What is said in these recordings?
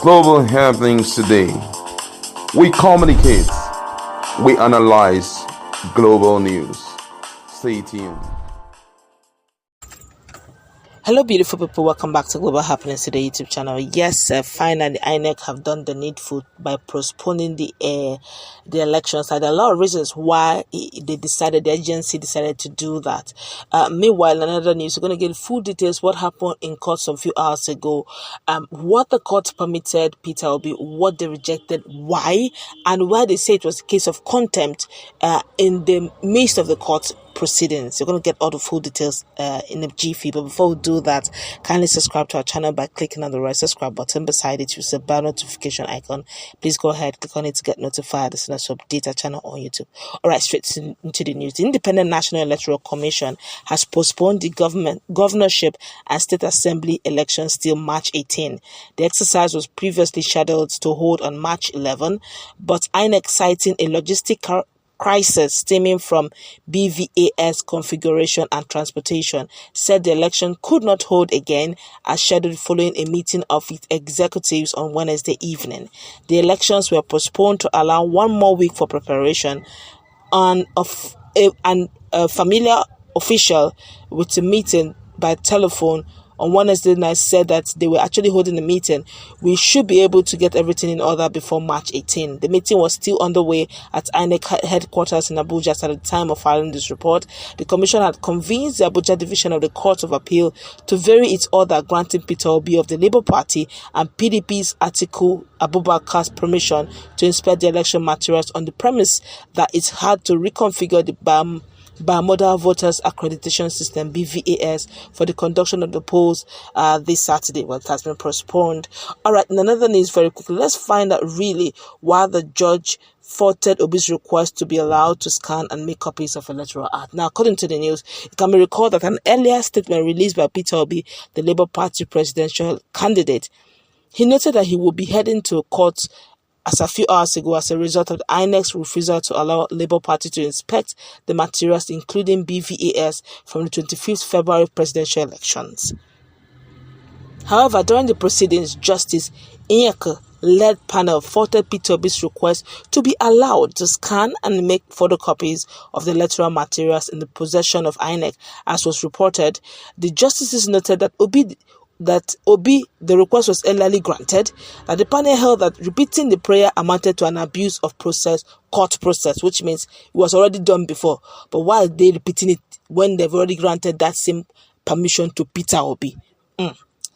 global happenings today. We communicate, we analyze global news. Stay tuned. Hello, beautiful people. Welcome back to Global Happenings Today YouTube channel. Yes, finally, INEC have done the needful by postponing the elections. There are a lot of reasons why the agency decided to do that. Meanwhile, another news, we're going to get full details what happened in court a few hours ago, what the court permitted Peter Obi, what they rejected, why, and why they say it was a case of contempt in the midst of the court proceedings. You're going to get all the full details in a jiffy, but before we do that, kindly subscribe to our channel by clicking on the red subscribe button. Beside it, use the bell notification icon. Please go ahead, click on it to get notified as soon as we update our channel on YouTube. All right, straight into the news. The Independent National Electoral Commission has postponed the governorship and state assembly elections till March 18. The exercise was previously scheduled to hold on March 11, but INEC, citing a logistic crisis stemming from BVAS configuration and transportation, said the election could not hold again as scheduled following a meeting of its executives on Wednesday evening. The elections were postponed to allow one more week for preparation, and a familiar official with a meeting by telephone on Wednesday night said that they were actually holding a meeting. We should be able to get everything in order before March 18. The meeting was still underway at INEC headquarters in Abuja at the time of filing this report. The commission had convinced the Abuja division of the Court of Appeal to vary its order granting Peter Obi of the Labour Party and PDP's Atiku Abubakar's permission to inspect the election materials on the premise that it had to reconfigure the Bimodal Voters Accreditation System (BVAS) for the conduction of the polls this Saturday. Well, it has been postponed. All right, in another news, very quickly, let's find out really why the judge faulted Obi's request to be allowed to scan and make copies of Electoral Act. Now, according to the news, it can be recalled that an earlier statement released by Peter Obi, the Labour Party presidential candidate, he noted that he would be heading to court as a few hours ago as a result of the INEC's refusal to allow Labour Party to inspect the materials, including BVAS, from the 25th February presidential elections. However, during the proceedings, Justice INEC led panel faulted Peter Obi's request to be allowed to scan and make photocopies of the electoral materials in the possession of INEC. As was reported, the justices noted that the request was earlier granted, that the panel held that repeating the prayer amounted to an abuse of court process, which means it was already done before. But why are they repeating it when they've already granted that same permission to Peter Obi?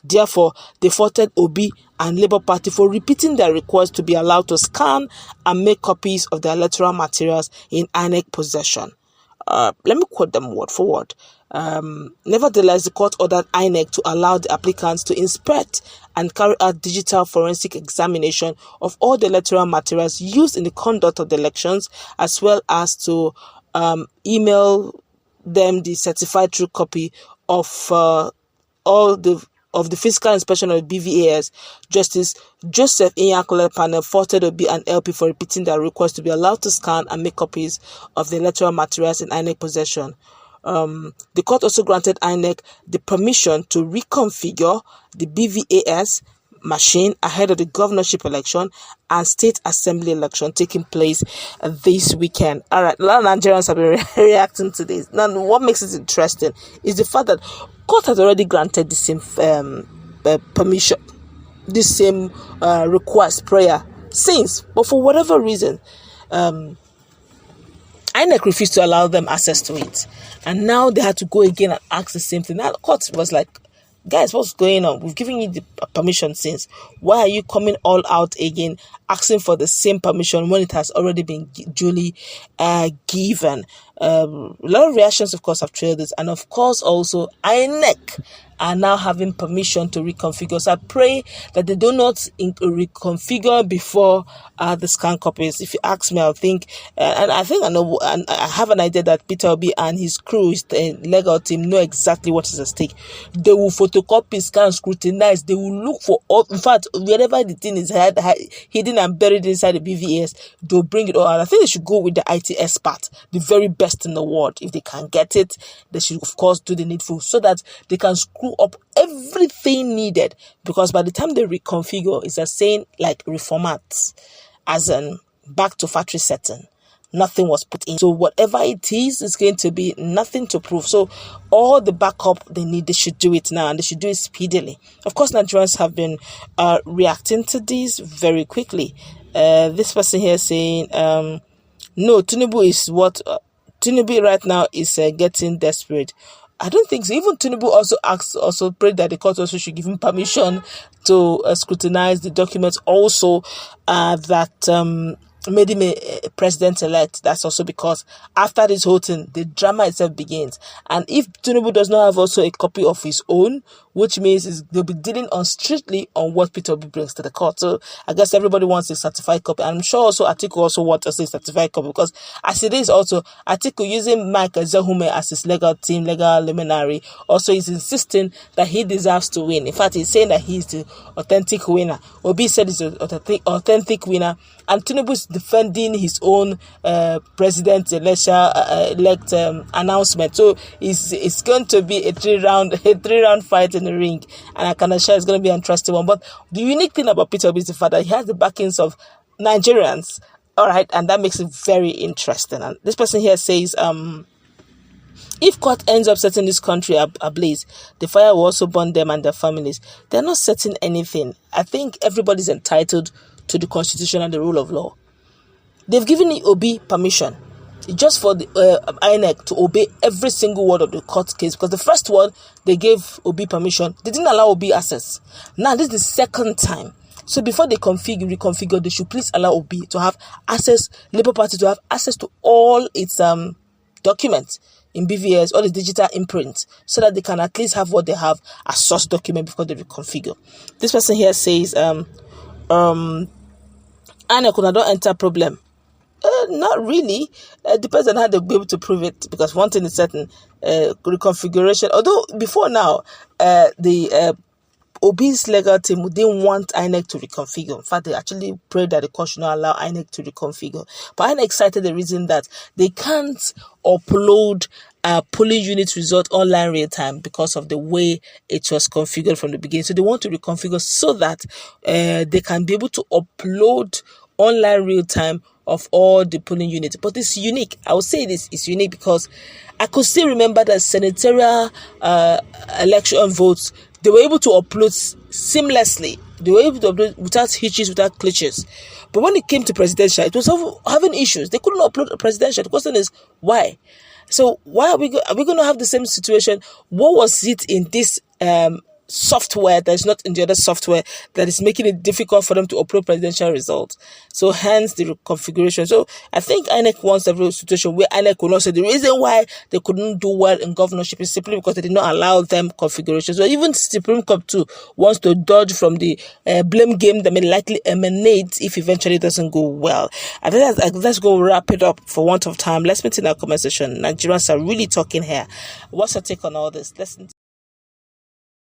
Therefore, they faulted Obi and Labour Party for repeating their request to be allowed to scan and make copies of the electoral materials in INEC possession. Let me quote them word for word. Nevertheless, the court ordered INEC to allow the applicants to inspect and carry out digital forensic examination of all the electoral materials used in the conduct of the elections, as well as to email them the certified true copy of all the physical inspection of the BVAS. Justice Joseph Inyakule panel faulted Obi and LP for repeating their request to be allowed to scan and make copies of the electoral materials in INEC possession. The court also granted INEC the permission to reconfigure the BVAS machine ahead of the governorship election and state assembly election taking place this weekend. All right, a lot of Nigerians have been reacting to this. Now, what makes it interesting is the fact that court has already granted the same permission, the same request, prayer, since, but for whatever reason, INEC refused to allow them access to it. And now they had to go again and ask the same thing. Now the court was like, guys, what's going on? We've given you the permission since. Why are you coming all out again, asking for the same permission when it has already been duly given? A lot of reactions, of course, have trailed this. And of course, also, INEC are now having permission to reconfigure. So I pray that they do not reconfigure before the scan copies. If you ask me, I think, and I think I know, and I have an idea that Peter Obi and his crew, his legal team, know exactly what is at stake. They will photocopy, scan, scrutinize. They will look for all. In fact, wherever the thing is hidden and buried inside the BVS, they'll bring it all out. I think they should go with the IT expert, the very best best in the world. If they can get it, they should of course do the needful so that they can screw up everything needed, because by the time they reconfigure, it's a saying like reformat, as in back to factory setting. Nothing was put in. So whatever it is going to be nothing to prove. So all the backup they need, they should do it now, and they should do it speedily. Of course, Nigerians have been reacting to this very quickly. This person here saying, no, Tinubu is what... Tinubu right now is getting desperate. I don't think so. Even Tinubu also prayed that the court also should give him permission to scrutinize the documents. Also, that made him a president-elect. That's also because after this whole thing, the drama itself begins. And if Tinubu does not have also a copy of his own, which means they'll be dealing strictly on what Peter Obi brings to the court. So I guess everybody wants a certified copy. And I'm sure also Atiku also wants a certified copy, because as it is also, Atiku using Mike Ezehume as his legal luminary, also is insisting that he deserves to win. In fact, he's saying that he's the authentic winner. Obi said he's the authentic winner. And Tinubu is defending his own president-elect announcement. So it's going to be a three-round fight in the ring, and I can assure it's going to be an interesting one. But the unique thing about Peter Obi is the fact that he has the backings of Nigerians, all right, and that makes it very interesting. And this person here says, if court ends up setting this country ablaze, the fire will also burn them and their families. They're not setting anything. I think everybody's entitled to the constitution and the rule of law. They've given Obi permission just for the INEC to obey every single word of the court case, because the first one they gave Obi permission, they didn't allow Obi access. Now this is the second time. So before they reconfigure, they should please allow Obi to have access, Labour Party to have access to all its documents in BVS, all the digital imprint, so that they can at least have what they have as source document before they reconfigure. This person here says, INEC don't enter problem. Not really. It depends on how they'll be able to prove it, because one thing is certain, reconfiguration, although before now, the Obi's legal team didn't want INEC to reconfigure. In fact, they actually prayed that the court should not allow INEC to reconfigure. But INEC cited the reason that they can't upload polling unit result online real time because of the way it was configured from the beginning. So they want to reconfigure so that they can be able to upload online real time of all the polling units. But it's unique. I would say this is unique because I could still remember that senatorial election votes, they were able to upload seamlessly. They were able to upload without hitches, without glitches. But when it came to presidential, it was having issues. They couldn't upload a presidential. The question is, why? So why are we going to have the same situation? What was it in this software that is not in the other software that is making it difficult for them to upload presidential results? So hence the configuration. So I think INEC wants every situation where INEC will not say the reason why they couldn't do well in governorship is simply because they did not allow them configuration. So even Supreme Court too wants to dodge from the blame game that may likely emanate if eventually it doesn't go well. I think let's go wrap it up for want of time. Let's meet in our comment section. Nigerians are really talking here. What's your take on all this? Listen.